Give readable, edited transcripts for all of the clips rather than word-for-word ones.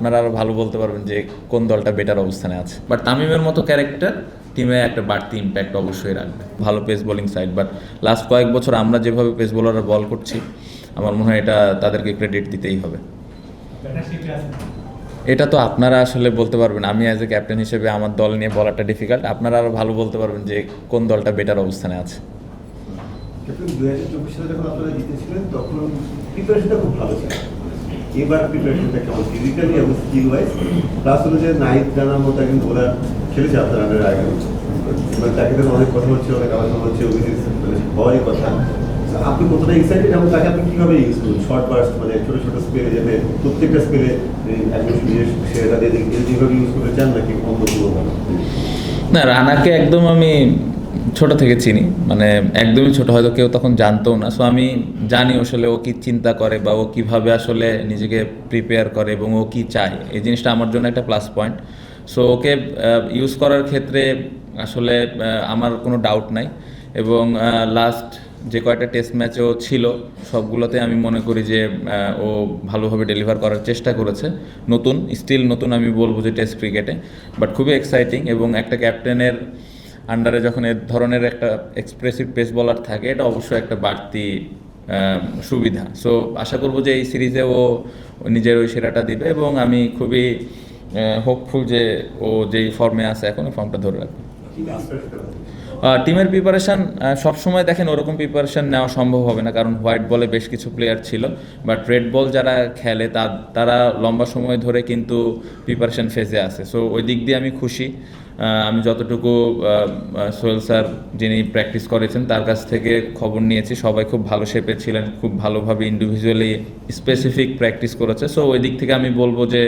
আপনারা আরও ভালো বলতে পারবেন যে কোন দলটা বেটার অবস্থানে আছে। বাট তামিমের মতো ক্যারেক্টার টিমে একটা বাড়তি ইম্প্যাক্ট অবশ্যই রাখবে। ভালো pace bowling side, but last কয়েক বছর আমরা যেভাবে পেস বোলাররা বল করছি, আমার মনে হয় এটা তাদেরকে ক্রেডিট দিতেই হবে। এটা তো আপনারা আসলে বলতে পারবেন, আমি অ্যাজ এ ক্যাপ্টেন হিসেবে আমার দল নিয়ে বলাটা ডিফিকাল্ট। আপনারা আরও ভালো বলতে পারবেন যে কোন দলটা বেটার অবস্থানে আছে। ক্যাপ্টেন 2024 সালে যখন আপনারা জিতেছিলেন তখন প্রিপারেশনটা খুব ভালো ছিল। এবার প্রিপারেশনটা কেমন ফিজিক্যালি এবং স্কিল ওয়াইজ, প্লাস হলো যে নাইট জানার মতো একজন বোলার খেলেছে আপনার আন্ডারে আগে, এবার তাকে তো অনেক কথা হচ্ছে, অনেক আলোচনা হচ্ছে, হওয়ারই কথা। আপনি কতটা এক্সাইটেড এবং তাকে আপনি কীভাবে ইউজ করুন? শর্ট বার্স্ট মানে ছোটো ছোটো স্পেলে যাতে প্রত্যেকটা স্পেলে একদম সেটা দিয়ে যেভাবে ইউজ করতে চান নাকি অন্য কোনো? না, রানাকে একদম আমি ছোট থেকে চিনি, মানে একদমই ছোট, হয়তো কেউ তখন জানতো না। সো আমি জানি আসলে ও কী চিন্তা করে বা ও কীভাবে আসলে নিজেকে প্রিপেয়ার করে এবং ও কী চায়। এই জিনিসটা আমার জন্য একটা plus point. So okay use করার ক্ষেত্রে আসলে আমার কোনো ডাউট নাই। এবং লাস্ট যে কয়টা টেস্ট ম্যাচও ছিল সবগুলোতে আমি মনে করি যে ও ভালোভাবে ডেলিভার করার চেষ্টা করেছে। স্টিল নতুন আমি বলবো যে টেস্ট ক্রিকেটে, বাট খুবই এক্সাইটিং। এবং একটা ক্যাপ্টেনের আন্ডারে যখন এর ধরনের একটা এক্সপ্রেসিভ পেস বলার থাকে, এটা অবশ্যই একটা বাড়তি সুবিধা। সো আশা করবো যে এই সিরিজে ও নিজের ওই সেরাটা দিবে এবং আমি খুবই হোপফুল যে ও যেই ফর্মে আছে এখন ওই ফর্মটা ধরে রাখবে। টিমের প্রিপারেশান সবসময় দেখেন ওরকম প্রিপারেশান নেওয়া সম্ভব হবে না, কারণ হোয়াইট বলে বেশ কিছু প্লেয়ার ছিল। বাট রেড বল যারা খেলে তারা লম্বা সময় ধরে কিন্তু প্রিপারেশান ফেজে আছে। সো ওই দিক দিয়ে আমি খুশি। আমি যতটুকু সোহেল স্যার যিনি প্র্যাকটিস করেছেন তার কাছ থেকে খবর নিয়েছি, সবাই খুব ভালো শেপে ছিলেন, খুব ভালোভাবে ইন্ডিভিজুয়ালি স্পেসিফিক প্র্যাকটিস করেছে। সো ওই দিক থেকে আমি বলবো যে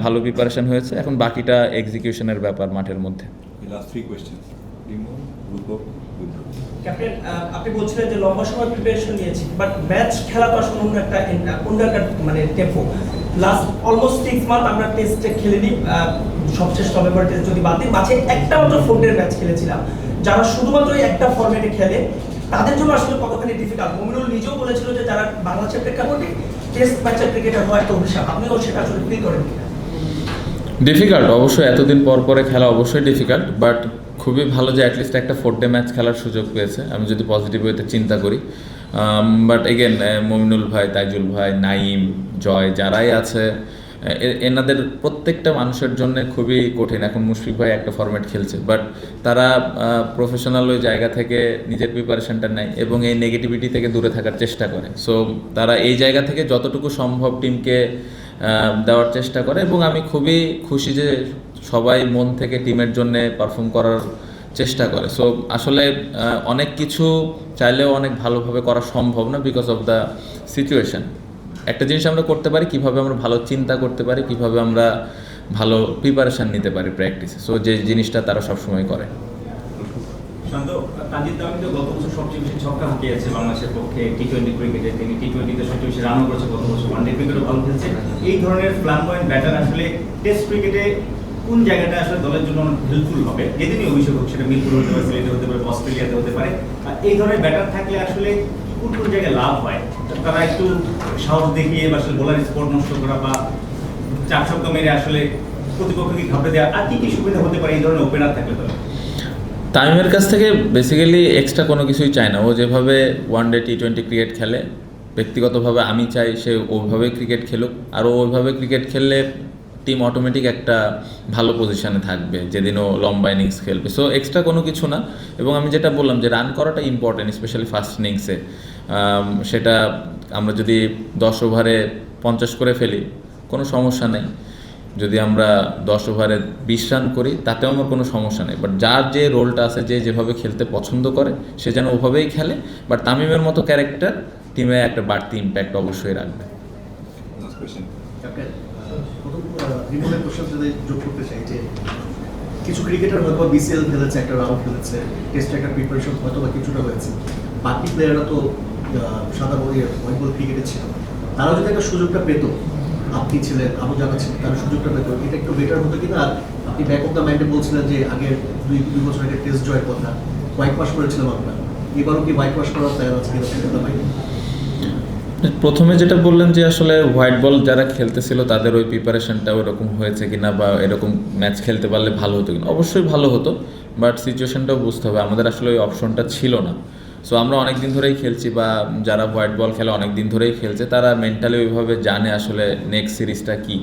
ভালো প্রিপারেশান হয়েছে। এখন বাকিটা এক্সিকিউশনের ব্যাপার মাঠের মধ্যে। ক্যাপ্টেন, আপনি বলছিলেন যে লম্বা সময় প্রিপারেশন নিয়েছি, বাট ম্যাচ খেলা তো আসলে অন্য একটা মানে টেম্পো। লাস্ট অলমোস্ট 6 মান্থ আমরা টেস্টে খেলিনি, সবশেষ নভেম্বর টেস্ট যদি বাদ দিই, মাঝে একটা মাত্র ফোর্ডের ম্যাচ খেলেছিলাম। যারা শুধুমাত্র একটা ফরম্যাটে খেলে তাদের জন্য আসলে কতখানি ডিফিকাল্ট। মমিনুল নিজেও বলেছিল যে যারা বাংলাদেশের প্রেক্ষাপটে টেস্ট ম্যাচের ক্রিকেটার হয় তো অভিশাপ, আপনিও সেটা আসলে ফিল করেন কিনা? ডিফিকাল্ট অবশ্যই, এতদিন পর পরে খেলা অবশ্যই ডিফিকাল্ট, বাট খুবই ভালো যে অ্যাটলিস্ট একটা 4 ডে ম্যাচ খেলার সুযোগ পেয়েছে, আমি যদি পজিটিভ ওয়েতে চিন্তা করি। বাট এগেন মমিনুল ভাই, তাইজুল ভাই, নাইম, জয় যারাই আছে, এনাদের প্রত্যেকটা মানুষের জন্য খুবই কঠিন। এখন মুশফিক ভাই একটা ফরম্যাট খেলছে, বাট তারা প্রফেশনাল ওই জায়গা থেকে নিজের প্রিপারেশনটা নেয় এবং এই নেগেটিভিটি থেকে দূরে থাকার চেষ্টা করে। সো তারা এই জায়গা থেকে যতটুকু সম্ভব টিমকে দেওয়ার চেষ্টা করে এবং আমি খুবই খুশি যে সবাই মন থেকে টিমের জন্য পারফর্ম করার চেষ্টা করে। সো আসলে অনেক কিছু চাইলেও অনেক ভালোভাবে করা সম্ভব না বিকজ অফ দ্য সিচুয়েশান। একটা জিনিস আমরা করতে পারি, কিভাবে আমরা ভালো চিন্তা করতে পারি, কিভাবে আমরা ভালো প্রিপারেশান নিতে পারি প্র্যাকটিসে। সো যে জিনিসটা তারা সবসময় করে। শান্ত, তানজিদ তামিম তো গত বছর সবচেয়ে বেশি ছক্কা হাঁকিয়েছে বাংলাদেশের পক্ষে টি-20 ক্রিকেটে। তিনি টি-20তে সবচেয়ে বেশি রানও করেছে গত বছর, ওয়ানডে ক্রিকেটও ভালো খেলছে। এই ধরনের ফ্ল্যামবয়েন্ট ব্যাটার আসলে টেস্ট ক্রিকেটে কোন জায়গাটা আসলে দলের জন্য অনেক হেল্পফুল হবে? যেদিনই অভিষেক হোক, সেটা মিরপুর হতে পারে, সিলেটে হতে পারে, অস্ট্রেলিয়াতে হতে পারে। এই ধরনের ব্যাটার থাকলে আসলে কোন কোন জায়গায় লাভ হয়? তারা একটু সাহস দেখিয়ে বা আসলে বোলার স্পট নষ্ট করা বা 4 ছক্কা মেরে আসলে প্রতিপক্ষকে ঘাবড়ে দেওয়া, আর কি কি সুবিধা হতে পারে এই ধরনের ওপেনার থাকলে দলে? তামিমের কাছ থেকে বেসিক্যালি এক্সট্রা কোনো কিছুই চায় না। ও যেভাবে ওয়ানডে টি-20 ক্রিকেট খেলে, ব্যক্তিগতভাবে আমি চাই সে ওইভাবে ক্রিকেট খেলুক। আর ওইভাবে ক্রিকেট খেললে টিম অটোমেটিক একটা ভালো পজিশানে থাকবে যেদিন ও লম্বা ইনিংস খেলবে। সো এক্সট্রা কোনো কিছু না। এবং আমি যেটা বললাম যে রান করাটা ইম্পর্টেন্ট, স্পেশালি ফার্স্ট ইনিংসে। সেটা আমরা যদি 10 ওভারে 50 করে ফেলি কোনো সমস্যা নেই। যদি আমরা 10 ওভারে 20 রান করি তাতেও আমার কোনো সমস্যা নেই। বাট যার যে রোলটা আছে, যে যেভাবে খেলতে পছন্দ করে সে যেন ওভাবেই খেলে। বাট তামিমের মতো ক্যারেক্টার টিমে একটা বাড়তি ইম্প্যাক্ট অবশ্যই রাখবে। যোগ করতে চাই যে কিছু ক্রিকেটার হয়তো বিসিএল খেলেছে, একটা রাউন্ড খেলেছে, টেস্টে একটা প্রিপারেশন হয়তো বা কিছুটা হয়েছে, বাকি প্লেয়াররা তো সাদা বল হোয়াইট বল ক্রিকেটে ছিল। তারা যদি একটা সুযোগটা পেত, আপনি ছিলেন, আবু জানা ছিলেন, তারা সুযোগটা পেত, এটা একটু বেটার হতো কিনা? আর আপনি ব্যাক অফ দ্য মাইন্ডে বলছিলেন যে আগের 2 বছর আগে টেস্ট জয়ের কথা, হোয়াইট ওয়াশ করেছিলাম আমরা, এবারও কি হোয়াইট ওয়াশ করার প্ল্যান আছে কিনা? প্রথমে যেটা বললেন যে আসলে হোয়াইট বল যারা খেলতেছিল তাদের ওই প্রিপারেশনটা ওরকম হয়েছে কিনা বা এরকম ম্যাচ খেলতে পারলে ভালো হতো কিনা, অবশ্যই ভালো হতো, বাট সিচুয়েশনটাও বুঝতে হবে, আমাদের আসলে ওই অপশনটা ছিল না। সো আমরা অনেক দিন ধরেই খেলছি, বা যারা হোয়াইট বল খেলে অনেক দিন ধরেই খেলছে, তারা মেন্টালি ওইভাবে জানে আসলে নেক্সট সিরিজটা কী।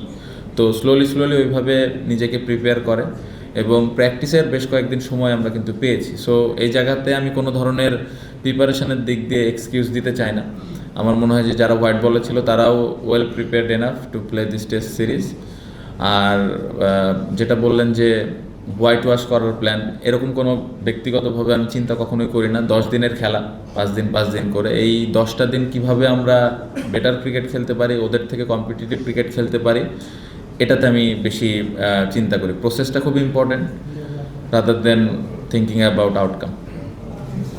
তো স্লোলি ওইভাবে নিজেকে প্রিপেয়ার করে, এবং প্র্যাকটিসের বেশ কয়েকদিন সময় আমরা কিন্তু পেয়েছি। সো এই জায়গাতে আমি কোনো ধরনের প্রিপারেশনের দিক দিয়ে এক্সকিউজ দিতে চাই না। আমার মনে হয় যে যারা হোয়াইট বলে ছিল তারাও well prepared enough to play this test series. আর যেটা বললেন যে হোয়াইট ওয়াশ করার প্ল্যান, এরকম কোনো ব্যক্তিগতভাবে আমি চিন্তা কখনোই করি না। 10 দিনের খেলা, 5 দিন করে, এই 10টা দিন কিভাবে আমরা বেটার ক্রিকেট খেলতে পারি, ওদের থেকে কম্পিটিটিভ ক্রিকেট খেলতে পারি, এটাতে আমি বেশি চিন্তা করি। প্রসেসটা খুব important rather than thinking about outcome.